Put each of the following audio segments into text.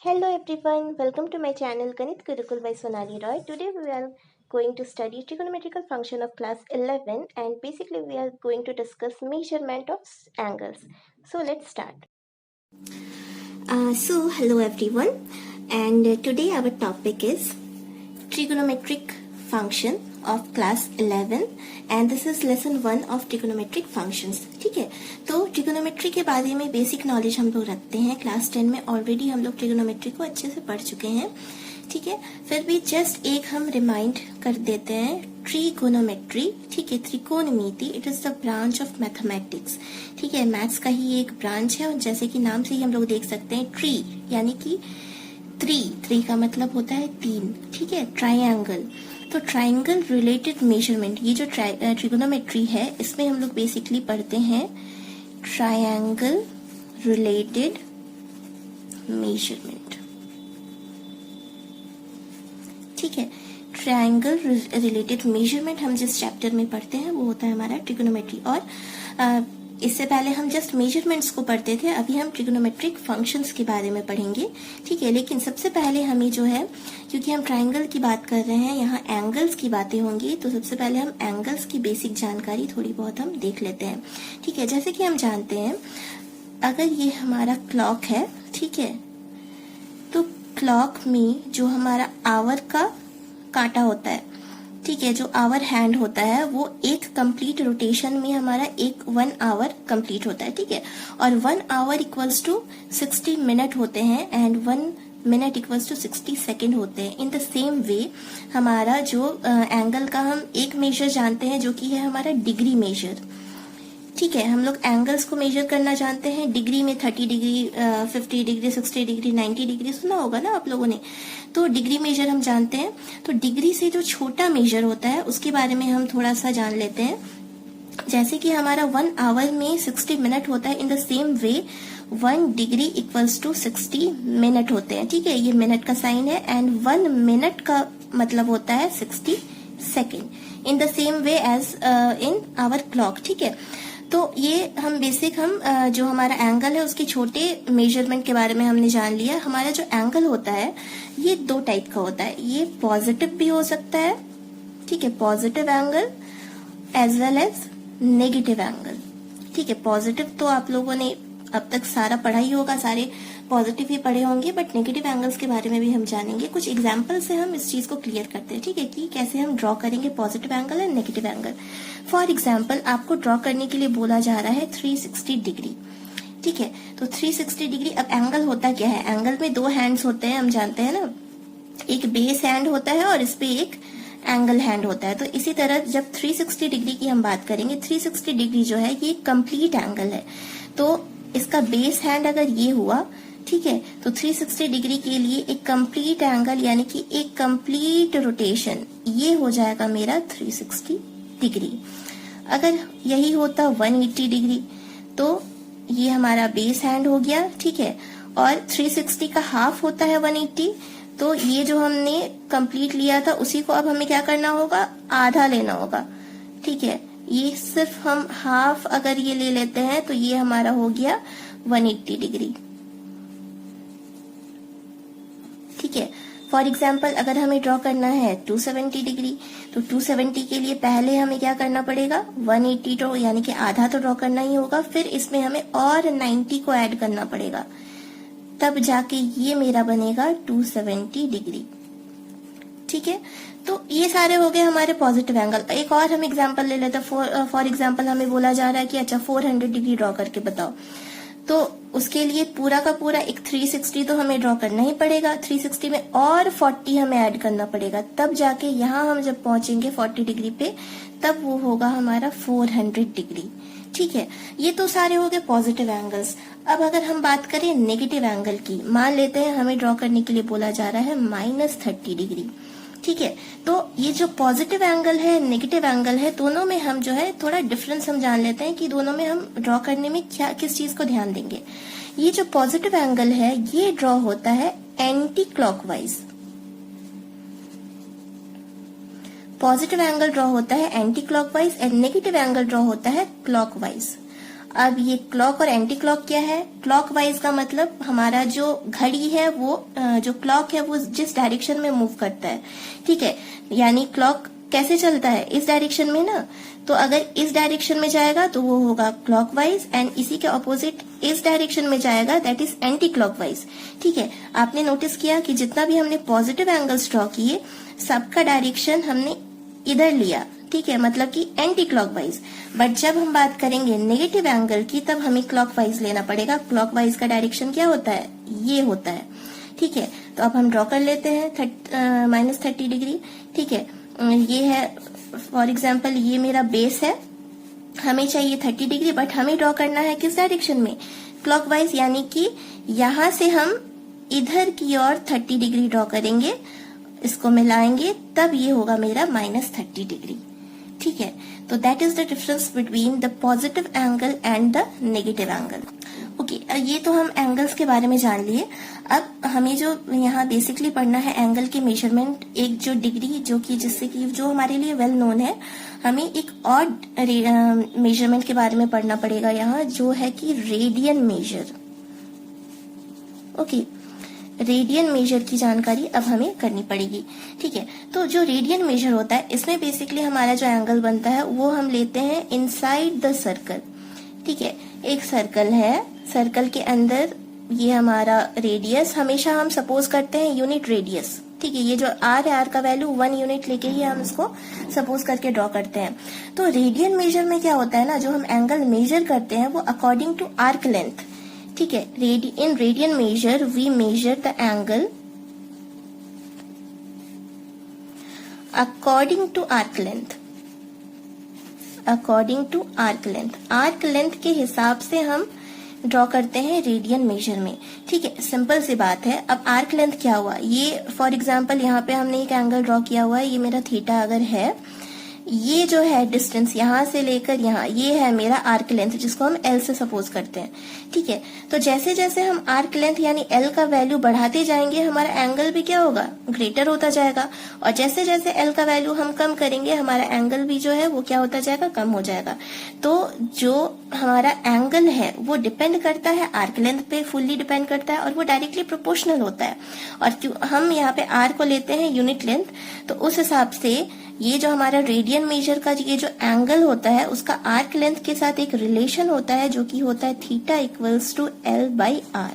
Hello everyone, welcome to my channel Ganit Gurukul by Sonali Roy. Today we are going to study trigonometrical function of class 11 and basically we are going to discuss measurement of angles. So let's start. Hello everyone, and today our topic is trigonometric function of class 11 and this is lesson 1 of trigonometric functions. ठीक है, तो trigonometry के बारे में basic knowledge हम लोग रखते हैं. क्लास 10 में ऑलरेडी हम लोग ट्रिगोनोमेट्री को अच्छे से पढ़ चुके हैं. ठीक है, फिर भी जस्ट एक हम रिमाइंड कर देते हैं. ट्रिगोनोमेट्री, ठीक है, त्रिकोणमिति, it is the branch of mathematics. ठीक है, मैथ्स का ही एक ब्रांच है और जैसे कि नाम से ही हम लोग देख सकते हैं ट्री यानी कि थ्री का मतलब होता है तीन. ठीक है, ट्राइंगल, तो ट्राइंगल रिलेटेड मेजरमेंट, ये जो ट्रिगोनोमेट्री है इसमें हम लोग बेसिकली पढ़ते हैं ट्राइंगल रिलेटेड मेजरमेंट. ठीक है, ट्राइंगल रिलेटेड मेजरमेंट हम जिस चैप्टर में पढ़ते हैं वो होता है हमारा ट्रिगोनोमेट्री. और इससे पहले हम जस्ट मेजरमेंट्स को पढ़ते थे, अभी हम ट्रिगोनोमेट्रिक फंक्शंस के बारे में पढ़ेंगे. ठीक है, लेकिन सबसे पहले हमें जो है, क्योंकि हम ट्राइंगल की बात कर रहे हैं, यहाँ एंगल्स की बातें होंगी, तो सबसे पहले हम एंगल्स की बेसिक जानकारी थोड़ी बहुत हम देख लेते हैं. ठीक है, जैसे कि हम जानते हैं अगर ये हमारा क्लॉक है, ठीक है, तो क्लॉक में जो हमारा आवर का कांटा होता है, ठीक है, जो आवर हैंड होता है वो एक कंप्लीट रोटेशन में हमारा एक 1 आवर कंप्लीट होता है. ठीक है, और 1 आवर इक्वल्स टू 60 मिनट होते हैं and 1 minute equals to 60 second होते हैं. इन द सेम वे हमारा जो एंगल का हम एक मेजर जानते हैं जो कि है हमारा डिग्री मेजर. ठीक है, हम लोग एंगल्स को मेजर करना जानते हैं डिग्री में. 30 डिग्री, 50 डिग्री, 60 डिग्री, 90 डिग्री सुना होगा ना आप लोगों ने. तो डिग्री मेजर हम जानते हैं. तो डिग्री से जो छोटा मेजर होता है उसके बारे में हम थोड़ा सा जान लेते हैं. जैसे कि हमारा 1 आवर में 60 मिनट होता है, in the same way 1 degree equals to 60 minute होते हैं. ठीक है, ये मिनट का साइन है एंड 1 मिनट का मतलब होता है 60 second in the same way as in our clock. ठीक है, तो ये हम बेसिक जो हमारा एंगल है उसके छोटे मेजरमेंट के बारे में हमने जान लिया. हमारा जो एंगल होता है ये 2 टाइप का होता है. ये पॉजिटिव भी हो सकता है, ठीक है, positive angle as well as negative angle. ठीक है, पॉजिटिव तो आप लोगों ने अब तक सारा पढ़ा ही होगा, सारे पॉजिटिव ही पढ़े होंगे, बट नेगेटिव एंगल्स के बारे में भी हम जानेंगे. कुछ एग्जाम्पल से हम इस चीज को क्लियर करते हैं. ठीक है, कि कैसे हम ड्रॉ करेंगे positive angle and negative angle. For example आपको ड्रॉ करने के लिए बोला जा रहा है 360 डिग्री. ठीक है, तो 360 डिग्री. अब एंगल होता क्या है, एंगल में 2 हैंड्स होते हैं, हम जानते हैं ना, एक बेस हैंड होता है और इस पे एक एंगल हैंड होता है. तो इसी तरह जब 360 डिग्री की हम बात करेंगे, 360 डिग्री जो है ये कंप्लीट एंगल है. तो इसका बेस हैंड अगर ये हुआ, ठीक है, तो 360 डिग्री के लिए एक कंप्लीट एंगल यानी कि एक कंप्लीट रोटेशन ये हो जाएगा मेरा 360 डिग्री. अगर यही होता 180 डिग्री तो ये हमारा बेस हैंड हो गया. ठीक है, और 360 का हाफ होता है 180, तो ये जो हमने कंप्लीट लिया था उसी को अब हमें क्या करना होगा, आधा लेना होगा. ठीक है, ये सिर्फ हम हाफ अगर ये ले लेते हैं तो ये हमारा हो गया 180 डिग्री. ठीक है, फॉर एग्जाम्पल अगर हमें ड्रॉ करना है 270 डिग्री, तो 270 के लिए पहले हमें क्या करना पड़ेगा, 180 तो यानी कि आधा तो ड्रॉ करना ही होगा, फिर इसमें हमें और 90 को ऐड करना पड़ेगा, तब जाके ये मेरा बनेगा 270 डिग्री. ठीक है, तो ये सारे हो गए हमारे पॉजिटिव एंगल. एक और हम एग्जांपल ले लेते हैं. फॉर एग्जांपल हमें बोला जा रहा है कि अच्छा 400 डिग्री ड्रॉ करके बताओ, तो उसके लिए पूरा का पूरा एक 360 तो हमें ड्रॉ करना ही पड़ेगा. 360 में और 40 हमें ऐड करना पड़ेगा, तब जाके यहाँ हम जब पहुंचेंगे 40 डिग्री पे तब वो होगा हमारा 400 डिग्री. ठीक है, ये तो सारे हो गए पॉजिटिव एंगल्स. अब अगर हम बात करें नेगेटिव एंगल की, मान लेते हैं हमें ड्रॉ करने के लिए बोला जा रहा है -30 डिग्री. ठीक है, तो ये जो पॉजिटिव एंगल है, नेगेटिव एंगल है, दोनों में हम जो है थोड़ा डिफरेंस हम जान लेते हैं कि दोनों में हम ड्रॉ करने में क्या किस चीज को ध्यान देंगे. ये जो पॉजिटिव एंगल है ये ड्रॉ होता है anti clockwise. Positive angle draw होता है anti clockwise and negative angle draw होता है क्लॉकवाइज. अब ये क्लॉक और एंटी क्लॉक क्या है? क्लॉक वाइज का मतलब हमारा जो घड़ी है वो जो क्लॉक है वो जिस डायरेक्शन में मूव करता है, ठीक है, यानी क्लॉक कैसे चलता है? इस डायरेक्शन में ना, तो अगर इस डायरेक्शन में जाएगा तो वो होगा क्लॉकवाइज, एंड इसी के ऑपोजिट इस डायरेक्शन में जाएगा, दैट इज एंटी क्लॉकवाइज, ठीक है। आपने नोटिस किया कि जितना भी हमने पॉजिटिव एंगल्स ड्रॉ किए सबका डायरेक्शन हमने इधर लिया, ठीक है, मतलब कि एंटी क्लॉकवाइज। बट जब हम बात करेंगे नेगेटिव एंगल की तब हमें क्लॉकवाइज लेना पड़ेगा। क्लॉकवाइज का डायरेक्शन क्या होता है? ये होता है, ठीक है। तो अब हम ड्रॉ कर लेते हैं -30 डिग्री, ठीक है। ये है फॉर एग्जाम्पल, ये मेरा बेस है, हमें चाहिए 30 डिग्री, बट हमें ड्रॉ करना है किस डायरेक्शन में? क्लॉकवाइज, यानी कि यहां से हम इधर की ओर 30 डिग्री ड्रॉ करेंगे, इसको मिलाएंगे, तब ये होगा मेरा -30 डिग्री, ठीक है। तो that is the difference between the positive angle and the negative angle. Okay, ये तो हम एंगल्स के बारे में जान लिए। अब हमें जो यहाँ बेसिकली पढ़ना है एंगल की मेजरमेंट, एक जो डिग्री जो कि जिससे कि जो हमारे लिए वेल नोन है, हमें एक और मेजरमेंट के बारे में पढ़ना पड़ेगा यहाँ, जो है कि radian major. Okay, radian major की जानकारी अब हमें करनी पड़ेगी, ठीक है। तो जो रेडियन मेजर होता है, इसमें बेसिकली हमारा जो एंगल बनता है वो हम लेते हैं इनसाइड द सर्कल, ठीक है। एक सर्कल है, सर्कल के अंदर ये हमारा रेडियस, हमेशा हम सपोज करते हैं यूनिट रेडियस, ठीक है। ये जो आर है, आर का वैल्यू 1 यूनिट लेके ही हम इसको सपोज करके ड्रॉ करते हैं। तो रेडियन मेजर में क्या होता है ना, जो हम एंगल मेजर करते हैं वो अकॉर्डिंग टू आर्क लेंथ, ठीक है। In radian measure we measure the angle according to arc length, according to arc length, arc length के हिसाब से हम ड्रॉ करते हैं रेडियन मेजर में, ठीक है। सिंपल सी बात है। अब आर्क लेंथ क्या हुआ? ये फॉर एग्जांपल यहाँ पे हमने एक एंगल ड्रॉ किया हुआ है, ये मेरा थीटा अगर है, ये जो है डिस्टेंस यहाँ से लेकर यहाँ, ये है मेरा आर्क लेंथ, जिसको हम एल से सपोज करते हैं, ठीक है। तो जैसे जैसे हम आर्क लेंथ यानी एल का वैल्यू बढ़ाते जाएंगे, हमारा एंगल भी क्या होगा? ग्रेटर होता जाएगा, और जैसे जैसे एल का वैल्यू हम कम करेंगे, हमारा एंगल भी जो है वो क्या होता जाएगा? कम हो जाएगा। तो जो हमारा एंगल है वो डिपेंड करता है आर्क लेंथ पे, फुल्ली डिपेंड करता है, और वो डायरेक्टली प्रोपोर्शनल होता है। और हम यहाँ पे आर को लेते हैं यूनिट लेंथ, तो उस हिसाब से ये जो हमारा रेडियन मेजर का ये जो एंगल होता है उसका आर्क लेंथ के साथ एक रिलेशन होता है, जो कि होता है theta equals to L by R,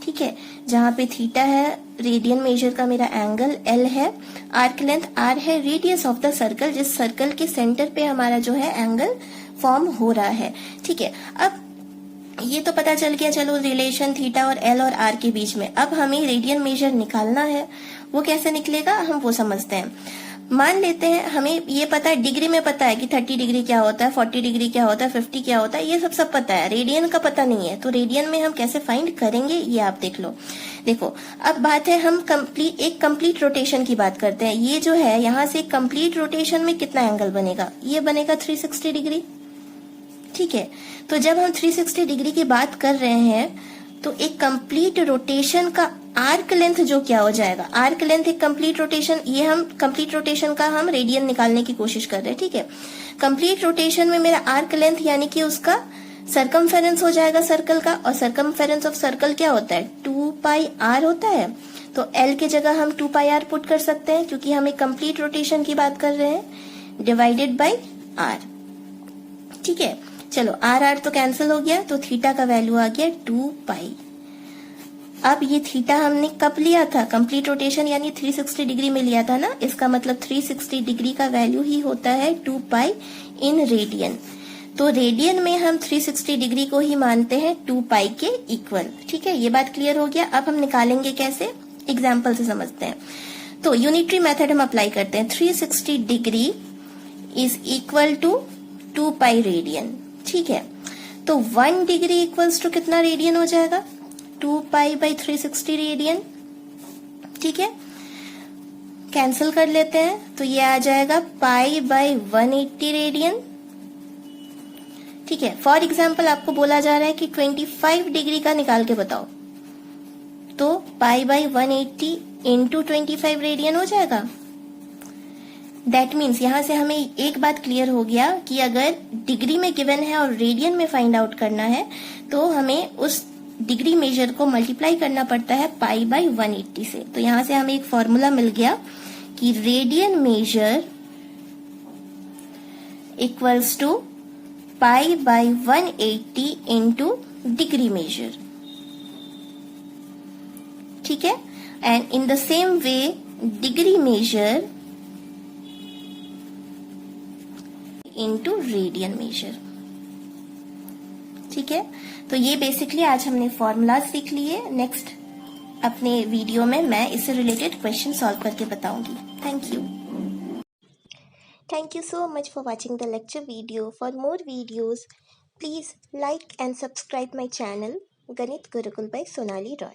ठीक है। जहां पे थीटा है रेडियन मेजर का मेरा एंगल, एल है आर्क लेंथ, आर है रेडियस ऑफ द सर्कल, जिस सर्कल के सेंटर पे हमारा जो है एंगल फॉर्म हो रहा है, ठीक है। अब ये तो पता चल गया, चलो रिलेशन थीटा और एल और आर के बीच में। अब हमें रेडियन मेजर निकालना है, वो कैसे निकलेगा हम वो समझते हैं। मान लेते हैं हमें ये पता है, डिग्री में पता है कि 30 डिग्री क्या होता है, 40 डिग्री क्या होता है, 50 क्या होता है, ये सब पता है। रेडियन का पता नहीं है, तो रेडियन में हम कैसे फाइंड करेंगे ये आप देख लो। देखो, अब बात है हम एक कंप्लीट रोटेशन की बात करते हैं। ये जो है यहाँ से कंप्लीट रोटेशन में कितना एंगल बनेगा? ये बनेगा 360 डिग्री, ठीक है। तो जब हम 360 डिग्री की बात कर रहे हैं तो एक कंप्लीट रोटेशन का आर्क लेंथ जो क्या हो जाएगा? आर्क लेंथ एक कंप्लीट रोटेशन, ये हम कंप्लीट रोटेशन का हम रेडियन निकालने की कोशिश कर रहे हैं, ठीक है। कंप्लीट रोटेशन में मेरा आर्क लेंथ यानी कि उसका सरकमफेरेंस हो जाएगा सर्कल का, और सरकमफेरेंस ऑफ सर्कल क्या होता है? 2 पाई आर होता है। तो एल के जगह हम 2 पाई आर पुट कर सकते हैं, क्योंकि हम एक कंप्लीट रोटेशन की बात कर रहे हैं, डिवाइडेड बाई आर, ठीक है। चलो आर आर तो कैंसिल हो गया, तो थीटा का वैल्यू आ गया 2 पाई। अब ये थीटा हमने कब लिया था? कंप्लीट रोटेशन यानी 360 डिग्री में लिया था ना, इसका मतलब 360 डिग्री का वैल्यू ही होता है 2 पाई इन रेडियन। तो रेडियन में हम 360 डिग्री को ही मानते हैं 2 पाई के इक्वल, ठीक है। ये बात क्लियर हो गया। अब हम निकालेंगे कैसे? एग्जाम्पल से समझते हैं। तो यूनिटरी मेथड हम अप्लाई करते हैं। 360 degree is equal to 2 pi radian, ठीक है। तो 1 डिग्री इक्वल्स टू कितना रेडियन हो जाएगा? 2 पाई बाई 360 रेडियन, ठीक है। कैंसिल कर लेते हैं, तो ये आ जाएगा पाई बाई 180 रेडियन, ठीक है। फॉर एग्जाम्पल आपको बोला जा रहा है कि 25 डिग्री का निकाल के बताओ, तो पाई बाई 180 इंटू 25 रेडियन हो जाएगा। दैट मीन्स यहाँ से हमें एक बात क्लियर हो गया कि अगर डिग्री में गिवन है और रेडियन में फाइंड आउट करना है तो हमें उस डिग्री मेजर को मल्टीप्लाई करना पड़ता है पाई बाई 180 से। तो यहाँ से हमें एक फॉर्मूला मिल गया कि radian measure equals to pi by 180 into degree measure. ठीक है, and in the same way degree measure into radian measure. ठीक है, तो ये बेसिकली आज हमने फॉर्मूलाज सीख लिए। नेक्स्ट अपने वीडियो में मैं इससे रिलेटेड क्वेश्चन सॉल्व करके बताऊंगी। Thank you. Thank you so much for watching the lecture video. For more videos, please like and subscribe my channel Ganit Gurukul by Sonali Roy.